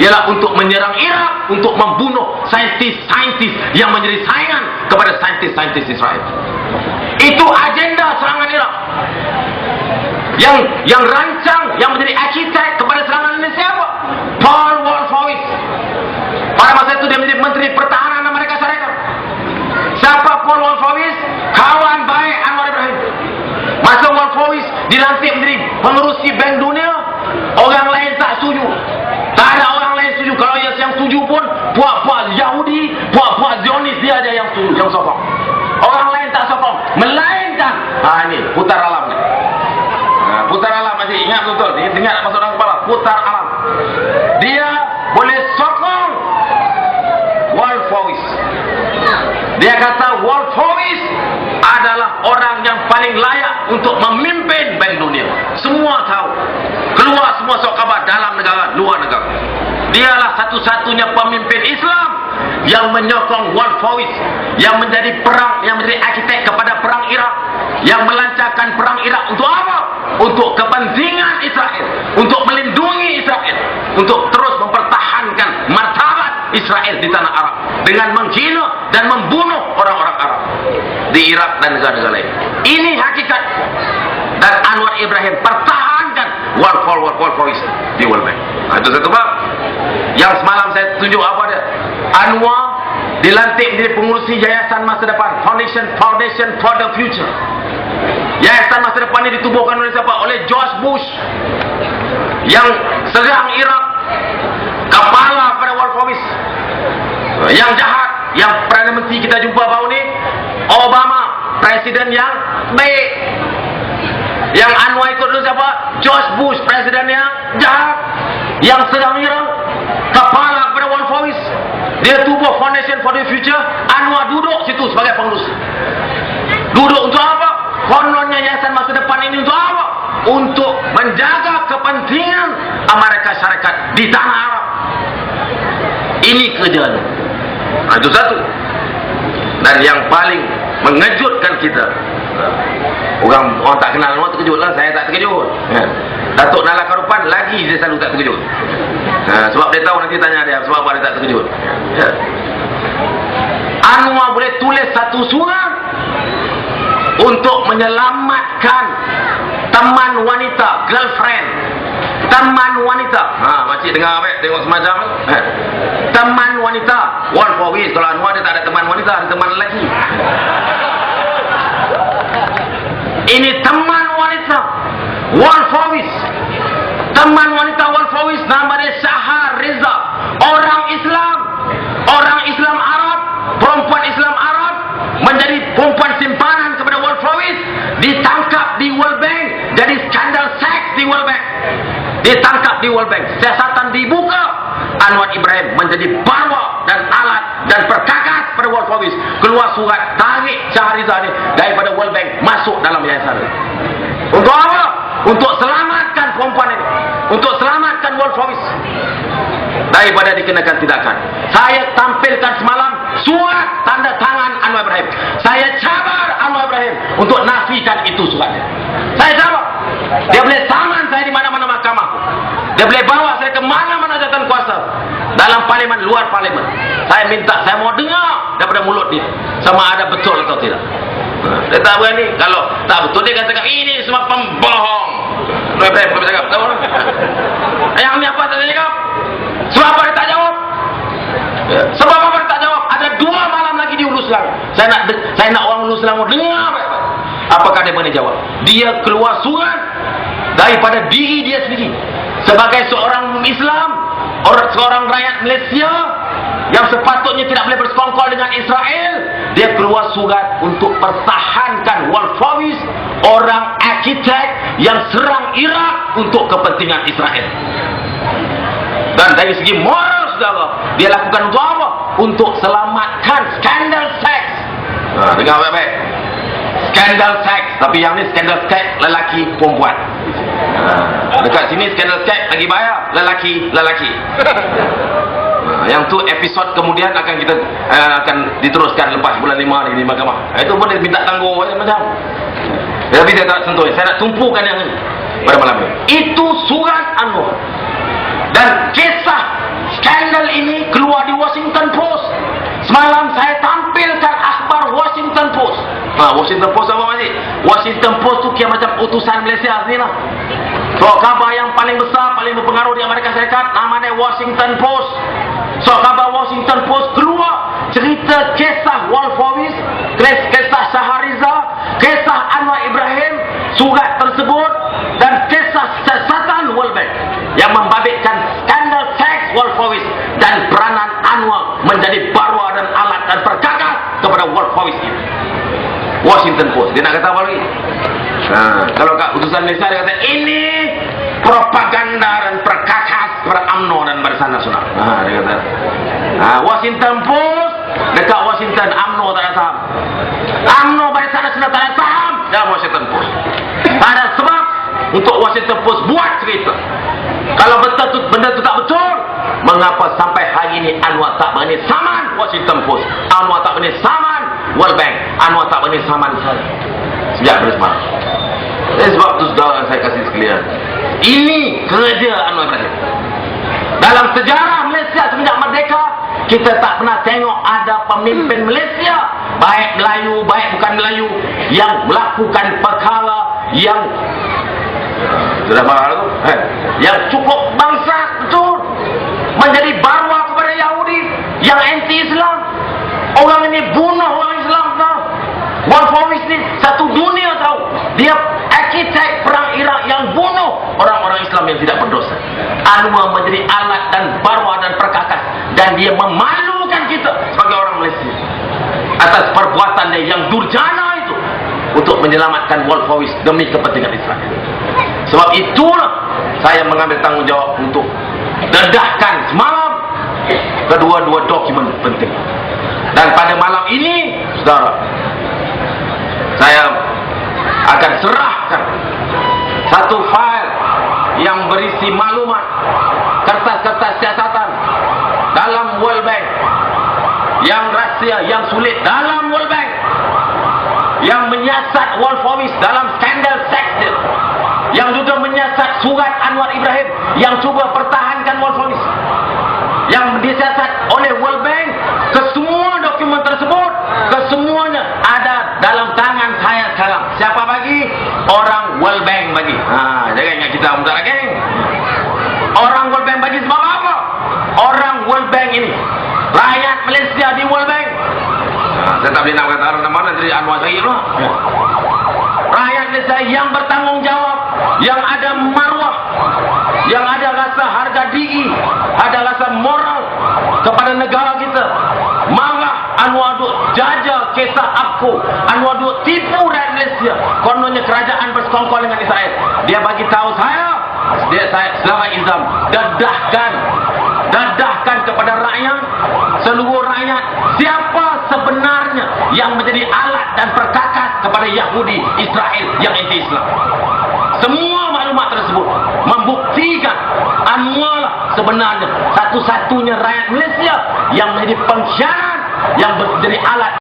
ialah untuk menyerang Irak, untuk membunuh saintis-saintis yang menjadi saingan kepada saintis-saintis Israel. Itu agenda serangan Irak. Yang rancang, yang menjadi arsitek kepada serangan ini siapa? Paul Wolfowitz. Pada masa itu dia menjadi Menteri Pertahanan Amerika Serikat. Siapa Paul Wolfowitz? Kawan baik Anwar Ibrahim. Masa Wolfowitz dilantik menjadi pengerusi Bank Dunia, orang lain tak setuju. Tak ada orang lain setuju. Kalau yang setuju pun puak-puak Yahudi, puak-puak Zionis, dia aja yang setuju, yang sokong. Orang lain tak sokong. Melainkan ini putar alam ni. Putar alam masih ingat betul. Ingat masuk dalam kepala. Putar alam. Dia boleh sokong Wolfowitz. Dia kata Wolfowitz adalah orang yang paling layak untuk memimpin Bank Dunia. Semua tahu. Keluar semua surat khabar dalam negara, luar negara. Dialah satu-satunya pemimpin Islam yang menyokong Wolfowitz, yang menjadi arsitek kepada perang Irak, yang melancarkan perang Irak untuk apa? Untuk kepentingan Israel, untuk melindungi Israel, untuk terus mempertahankan martabat Israel di tanah Arab dengan menghina dan membunuh orang-orang Arab di Irak dan negara-negara lain. Ini hakikat. Dan Anwar Ibrahim pertahankan Wolfowitz di World Bank. Itu satu bab. Yang semalam saya tunjuk apa dia? Anwar dilantik menjadi pengurusi Yayasan Masa Depan, Foundation for the Future. Yayasan Masa Depan ini ditubuhkan oleh siapa? Oleh George Bush yang serang Irak, kepala pada Wolfowitz yang jahat, yang Perdana Menteri kita jumpa baru ni Obama, presiden yang baik. Yang Anwar ikut dulu siapa? George Bush, presiden yang jahat, yang serang Irak, kepala pada Wolfowitz. Dia tubuh Foundation for the Future. Anwar duduk situ sebagai pengurus. Duduk untuk apa? Kononnya Yayasan Masa Depan ini untuk apa? Untuk menjaga kepentingan Amerika Syarikat di tanah Arab. Ini kerjanya. Itu satu. Dan yang paling mengejutkan kita, orang tak kenal Anwar terkejut lah. Saya tak terkejut. Datuk Nala Karupan lagi dia selalu tak terkejut. Sebab dia tahu, nanti tanya dia sebab apa dia tak terkejut. Anwar boleh tulis satu surat untuk menyelamatkan teman wanita, girlfriend, teman wanita. Makcik dengar apa? Tengok semacam teman wanita Wolfowitz. Kalau Anwar dia tak ada teman wanita, ada teman lelaki. Ini teman wanita Wolfowitz. Teman wanita Wolfowitz nama dia Shahar Reza. Orang Islam Arab, perempuan Islam Arab, menjadi perempuan simpanan kepada Wolfowitz, ditangkap di World Bank, jadi skandal seks di World Bank. Ditangkap di World Bank, siasatan dibuka. Anwar Ibrahim menjadi bawa dan alat dan perkakas pada Wolfowitz. Keluar surat tarik Shahar Reza ni daripada World Bank masuk dalam yayasan. Untuk apa? Untuk selamatkan perempuan ini, untuk selamatkan Wolfowitz daripada dikenakan tindakan. Saya tampilkan semalam surat tanda tangan Anwar Ibrahim. Saya cabar Anwar Ibrahim untuk nafikan itu suratnya. Saya cabar. Dia boleh saman saya di mana-mana mahkamah. Dia boleh bawa saya ke mana-mana jabatan kuasa, dalam parlimen, luar parlimen. Saya minta, saya mau dengar daripada mulut dia sama ada betul atau tidak. Dia tak berani. Kalau tak betul, dia katakan ini semua pembohong. Anwar Ibrahim kami cakap, tahu tak? Yang ni apa tak cakap? Sebab apa dia tak jawab? Sebab apa dia tak jawab? Ada 2 malam lagi di Hulu Selangor. Saya nak orang Hulu Selangor dengar apakah dia boleh jawab. Dia keluar surat daripada diri dia sendiri sebagai seorang Islam, seorang rakyat Malaysia yang sepatutnya tidak boleh bersekongkol dengan Israel. Dia keluar surat untuk pertahankan Wolfowitz, orang arsitek yang serang Irak untuk kepentingan Israel. Dan dari segi moral, saudara, dia lakukan untuk apa? Untuk selamatkan skandal seks. Dengar baik-baik. Skandal seks. Tapi yang ni skandal seks lelaki perempuan. Dekat sini skandal seks lagi bayar lelaki. Yang tu episod kemudian akan kita akan diteruskan lepas bulan 5 ni di mahkamah. Itu pun dia minta tangguh macam. Tapi saya tak sentuh. Saya nak tumpukan yang ini pada malam ini. Itu surat Anwar. Dan kisah Skandal ini keluar di Washington Post. Semalam saya tampilkan akhbar Washington Post. Washington Post apa masih? Washington Post tu kira macam utusan Malaysia sini lah. So khabar yang paling besar, paling berpengaruh di Amerika Serikat, namanya Washington Post. So khabar Washington Post keluar cerita kisah Wolfowitz, kisah Shahriza, kisah Anwar Ibrahim, surat tersebut, dan kisah siasatan World Bank yang membabitkan skandal seks Wolfowitz dan peranan Anwar menjadi barwa dan alat dan perkakas kepada Wolfowitz ini. Washington Post, dia nak kata apa lagi? Kalau kat utusan Malaysia dia kata ini propaganda dan perkakas kepada UMNO dan Barisan Nasional. Dia kata Washington Post dekat Washington, UMNO tak ada saham. UMNO Barisan Nasional tak ada saham dalam Washington Post. Tak ada sebab untuk Washington Post buat cerita. Kalau betul benda tu tak betul, mengapa sampai hari ini Anwar tak berani saman Washington Post, Anwar tak berani saman World Bank, Anwar tak berani saman saya sejak pada semalam. Sebab tu saudara saya kasih sekalian, ini kerja Anwar Ibrahim. Dalam sejarah Malaysia semenjak merdeka, kita tak pernah tengok ada pemimpin Malaysia, baik Melayu, baik bukan Melayu, yang melakukan perkara yang sudah marah tu, yang cukup bangsa betul, menjadi barwa kepada Yahudi yang anti-Islam. Orang ini bunuh orang Islam tahu. Wolfowitz ni satu dunia tahu. Dia arkitek perang Iraq yang bunuh orang-orang Islam yang tidak berdosa. Anwar menjadi alat dan barwa dan perkakas, dan dia memalukan kita sebagai orang Malaysia atas perbuatannya yang durjana itu untuk menyelamatkan Wolfowitz demi kepentingan Israel. Sebab itulah saya mengambil tanggungjawab untuk dedahkan semalam kedua-dua dokumen penting. Dan pada malam ini, saudara, saya akan serahkan satu fail yang berisi maklumat kertas-kertas siasatan dalam World Bank, yang rahsia, yang sulit dalam World Bank, yang menyiasat Wolfowitz dalam skandal seks, yang juga menyiasat surat Anwar Ibrahim yang cuba pertahankan Wolfowitz, yang disiasat oleh World Bank. Kesemua dokumen tersebut, kesemuanya ada dalam tangan saya sekarang. Siapa bagi? Orang World Bank bagi. Jangan ingat kita mudah lagi. Orang World Bank bagi sebab apa? Orang World Bank ini, rakyat Malaysia di World Bank. Saya tak boleh nak kata nama nanti Anwar Zahid lah. Rakyat Malaysia yang bertanggungjawab, yang ada maruah, yang ada rasa harga diri, ada rasa moral kepada negara kita. Marah Anwar duk jajah kisah aku, Anwar duk tipu rakyat Malaysia. Kononnya kerajaan bersekongkol dengan Israel. Dia bagi tahu saya selama Islam, dadahkan kepada rakyat, seluruh rakyat, siapa sebenarnya yang menjadi alat dan perkakas kepada Yahudi Israel yang anti-Islam. Semua maklumat tersebut membuktikan Anwar lah sebenarnya satu-satunya rakyat Malaysia yang menjadi pengkhianat, yang menjadi alat